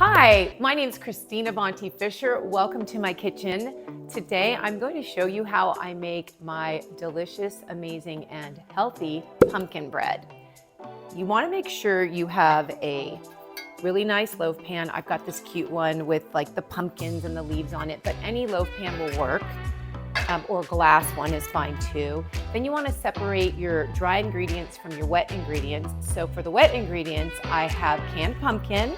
Hi, my name is Christina Bonte Fisher. Welcome to my kitchen. Today I'm going to show you how I make my delicious, amazing, and healthy pumpkin bread. You want to make sure you have a really nice loaf pan. I've got this cute one with like the pumpkins and the leaves on it, but any loaf pan will work. Or glass one is fine too. Then you want to separate your dry ingredients from your wet ingredients. So for the wet ingredients, I have canned pumpkin,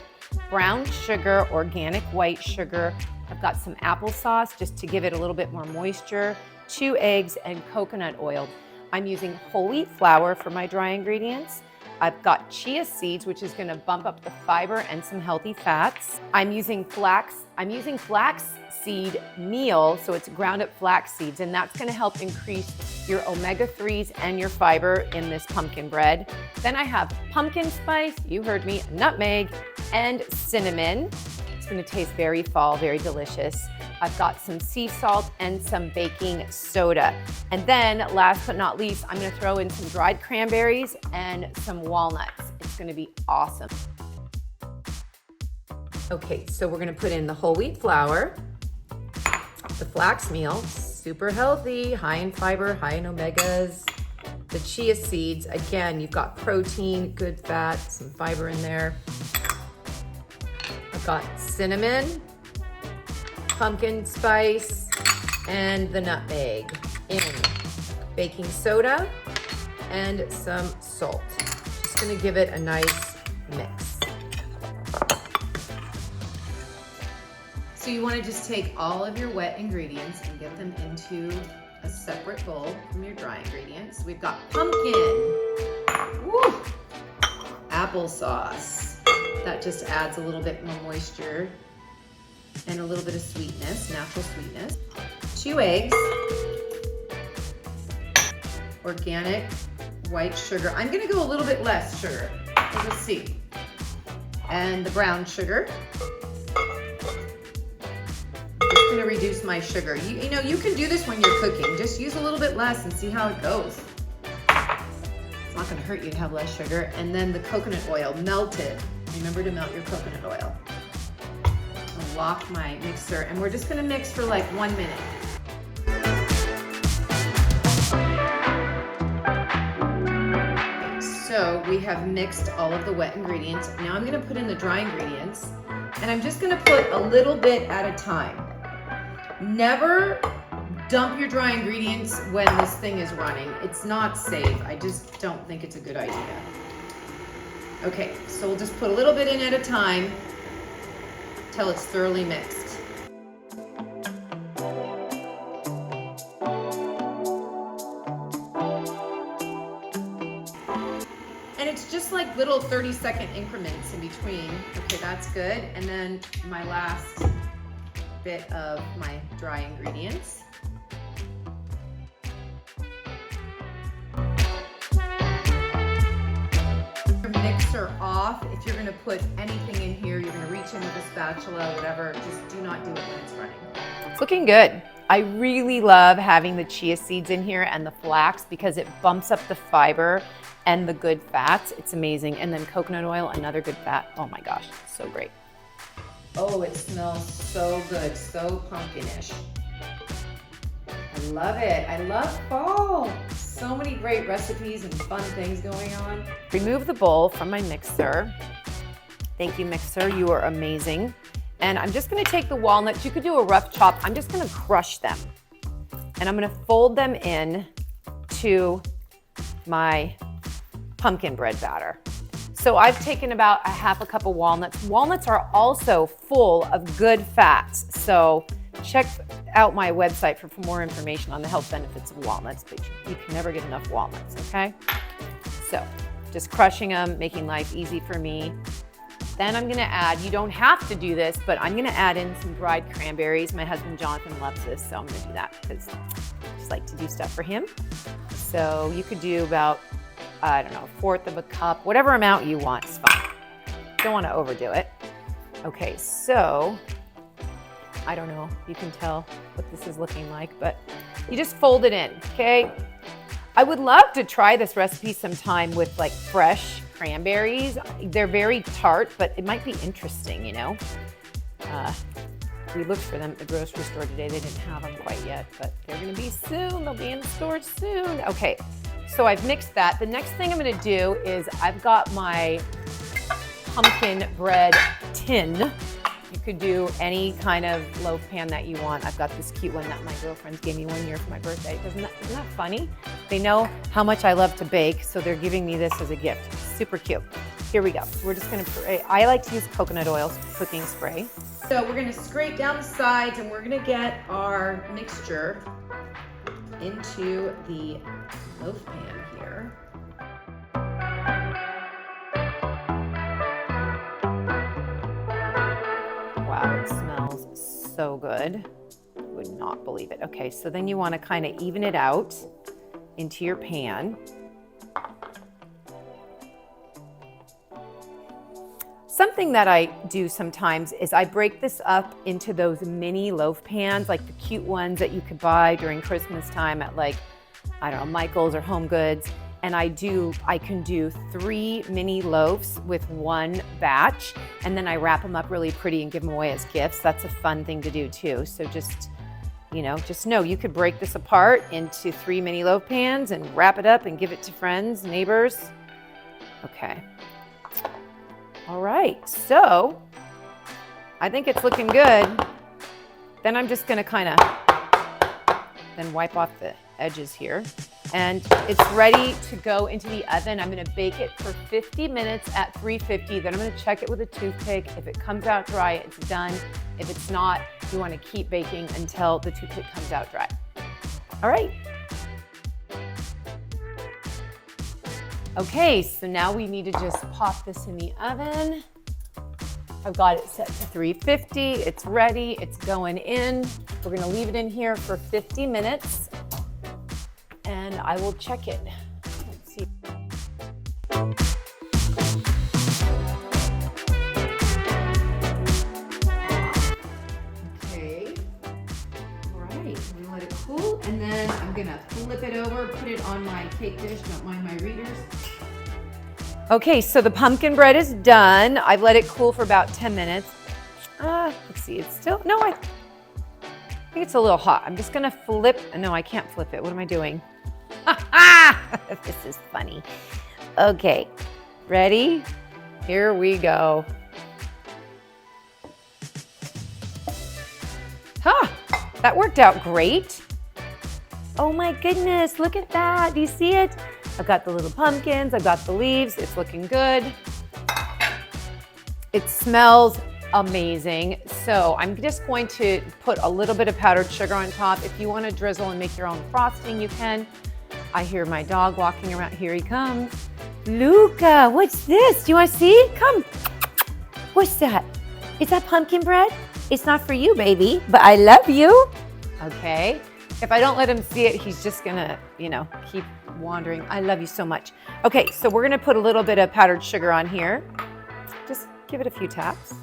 brown sugar, organic white sugar. I've got some applesauce just to give it a little bit more moisture, 2 eggs, and coconut oil. I'm using whole wheat flour for my dry ingredients. I've got chia seeds, which is going to bump up the fiber and some healthy fats. I'm using flaxseed meal, so it's ground up flax seeds, and that's going to help increase your omega-3s and your fiber in this pumpkin bread. Then I have pumpkin spice, you heard me, nutmeg, and cinnamon. It's going to taste very fall, very delicious. I've got some sea salt and some baking soda. And then last but not least, I'm going to throw in some dried cranberries and some walnuts. It's going to be awesome. Okay, so we're going to put in the whole wheat flour, the flax meal, super healthy, high in fiber, high in omegas. The chia seeds, again, you've got protein, good fat, some fiber in there. I've got cinnamon, pumpkin spice, and the nutmeg in baking soda and some salt. Just gonna give it a nice mix. So you wanna just take all of your wet ingredients and get them into a separate bowl from your dry ingredients. We've got pumpkin, woo, applesauce. That just adds a little bit more moisture and a little bit of sweetness, natural sweetness. 2 eggs, organic white sugar. I'm gonna go a little bit less sugar, we'll just see. And the brown sugar. I'm just gonna reduce my sugar. You know, you can do this when you're cooking. Just use a little bit less and see how it goes. It's not gonna hurt you to have less sugar. And then the coconut oil, melted. Remember to melt your coconut oil. I'll lock my mixer, and we're just gonna mix for like 1 minute. Okay, so we have mixed all of the wet ingredients. Now I'm gonna put in the dry ingredients, and I'm just gonna put a little bit at a time. Never dump your dry ingredients when this thing is running. It's not safe. I just don't think it's a good idea. Okay, so we'll just put a little bit in at a time till it's thoroughly mixed. And it's just like little 30-second increments in between. Okay, that's good. And then my last bit of my dry ingredients. Mixer off. If you're going to put anything in here, you're going to reach in with a spatula, whatever, just do not do it when it's running. It's looking good. I really love having the chia seeds in here and the flax because it bumps up the fiber and the good fats. It's amazing. And then coconut oil, another good fat. Oh my gosh, so great. Oh, it smells so good, so pumpkinish. I love it. I love fall. So many great recipes and fun things going on. Remove the bowl from my mixer. Thank you, mixer. You are amazing. And I'm just gonna take the walnuts. You could do a rough chop. I'm just gonna crush them. And I'm gonna fold them in to my pumpkin bread batter. So I've taken about a half a cup of walnuts. Walnuts are also full of good fats. So check out my website for more information on the health benefits of walnuts, but you can never get enough walnuts, okay? So just crushing them, making life easy for me. Then I'm gonna add, you don't have to do this, but I'm gonna add in some dried cranberries. My husband Jonathan loves this, so I'm gonna do that because I just like to do stuff for him. So you could do about, I don't know, 1/4 of a cup, whatever amount you want is fine. Don't wanna overdo it. Okay, so I don't know, you can tell what this is looking like, but you just fold it in, okay? I would love to try this recipe sometime with like fresh cranberries. They're very tart, but it might be interesting, you know. We looked for them at the grocery store today. They didn't have them quite yet, but they're gonna be soon. They'll be in the store soon. Okay, so I've mixed that. The next thing I'm gonna do is I've got my pumpkin bread tin. You could do any kind of loaf pan that you want. I've got this cute one that my girlfriends gave me one year for my birthday. Isn't that funny? They know how much I love to bake, so they're giving me this as a gift. Super cute. Here we go. We're just gonna, I like to use coconut oil cooking spray. So we're gonna scrape down the sides and we're gonna get our mixture into the loaf pan here. Wow, it smells so good. I would not believe it. Okay, so then you wanna kind of even it out into your pan. Something that I do sometimes is I break this up into those mini loaf pans, like the cute ones that you could buy during Christmas time at like, I don't know, Michael's or Home Goods. And I can do 3 mini loaves with one batch, and then I wrap them up really pretty and give them away as gifts. That's a fun thing to do too. So just know you could break this apart into 3 mini loaf pans and wrap it up and give it to friends, neighbors. Okay. All right, so I think it's looking good. Then I'm just gonna kind of then wipe off the edges here. And it's ready to go into the oven. I'm gonna bake it for 50 minutes at 350. Then I'm gonna check it with a toothpick. If it comes out dry, it's done. If it's not, you wanna keep baking until the toothpick comes out dry. All right. Okay, so now we need to just pop this in the oven. I've got it set to 350. It's ready, it's going in. We're gonna leave it in here for 50 minutes and I will check it. Let's see. Okay, all right, I'm gonna let it cool and then I'm gonna flip it over, put it on my cake dish, don't mind my readers. Okay, so the pumpkin bread is done. I've let it cool for about 10 minutes. Let's see, it's still, no, I think it's a little hot. I'm just gonna flip, no, I can't flip it. What am I doing? This is funny. Okay, ready? Here we go. That worked out great. Oh my goodness, look at that. Do you see it? I've got the little pumpkins, I've got the leaves, it's looking good. It smells amazing. So I'm just going to put a little bit of powdered sugar on top. If you want to drizzle and make your own frosting, you can. I hear my dog walking around. Here he comes. Luca, what's this? Do you want to see? Come. What's that? Is that pumpkin bread? It's not for you, baby, but I love you. Okay. If I don't let him see it, he's just gonna, keep wandering. I love you so much. Okay, so we're gonna put a little bit of powdered sugar on here. Just give it a few taps.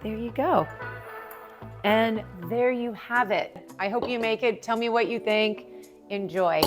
There you go. And there you have it. I hope you make it. Tell me what you think. Enjoy.